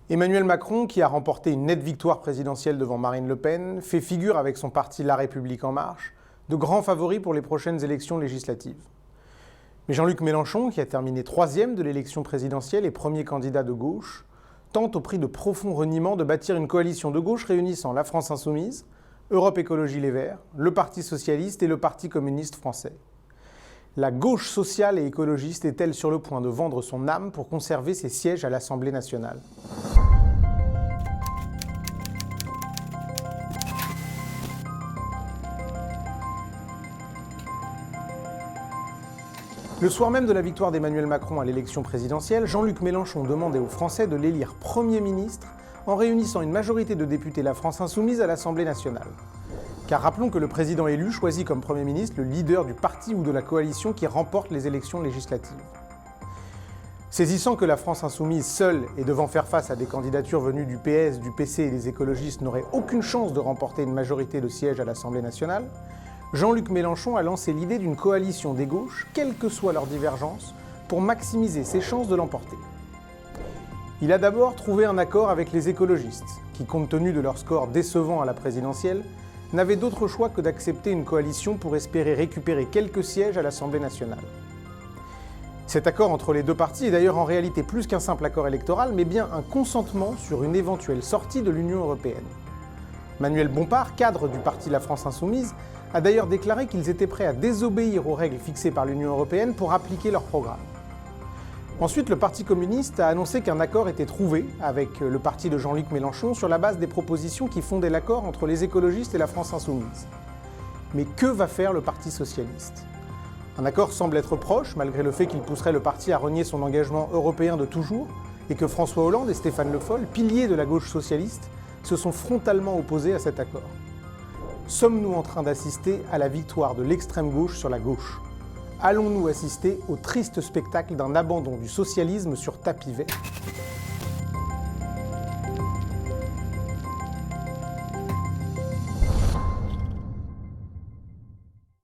Emmanuel Macron, qui a remporté une nette victoire présidentielle devant Marine Le Pen, fait figure avec son parti La République En Marche de grands favoris pour les prochaines élections législatives. Mais Jean-Luc Mélenchon, qui a terminé 3e de l'élection présidentielle et premier candidat de gauche, tente au prix de profonds reniements de bâtir une coalition de gauche réunissant la France Insoumise, Europe Écologie Les Verts, le Parti Socialiste et le Parti Communiste Français. La gauche sociale et écologiste est-elle sur le point de vendre son âme pour conserver ses sièges à l'Assemblée nationale ? Le soir même de la victoire d'Emmanuel Macron à l'élection présidentielle, Jean-Luc Mélenchon demandait aux Français de l'élire Premier ministre en réunissant une majorité de députés La France Insoumise à l'Assemblée nationale. Car rappelons que le président élu choisit comme Premier ministre le leader du parti ou de la coalition qui remporte les élections législatives. Saisissant que la France Insoumise seule et devant faire face à des candidatures venues du PS, du PC et des écologistes n'aurait aucune chance de remporter une majorité de sièges à l'Assemblée nationale, Jean-Luc Mélenchon a lancé l'idée d'une coalition des gauches, quelles que soient leurs divergences, pour maximiser ses chances de l'emporter. Il a d'abord trouvé un accord avec les écologistes, qui, compte tenu de leur score décevant à la présidentielle, n'avaient d'autre choix que d'accepter une coalition pour espérer récupérer quelques sièges à l'Assemblée nationale. Cet accord entre les deux partis est d'ailleurs en réalité plus qu'un simple accord électoral, mais bien un consentement sur une éventuelle sortie de l'Union européenne. Manuel Bompard, cadre du parti La France Insoumise, a d'ailleurs déclaré qu'ils étaient prêts à désobéir aux règles fixées par l'Union européenne pour appliquer leur programme. Ensuite, le Parti communiste a annoncé qu'un accord était trouvé avec le parti de Jean-Luc Mélenchon sur la base des propositions qui fondaient l'accord entre les écologistes et la France Insoumise. Mais que va faire le Parti socialiste ? Un accord semble être proche, malgré le fait qu'il pousserait le parti à renier son engagement européen de toujours, et que François Hollande et Stéphane Le Foll, piliers de la gauche socialiste, se sont frontalement opposés à cet accord. Sommes-nous en train d'assister à la victoire de l'extrême gauche sur la gauche ? Allons-nous assister au triste spectacle d'un abandon du socialisme sur tapis vert ?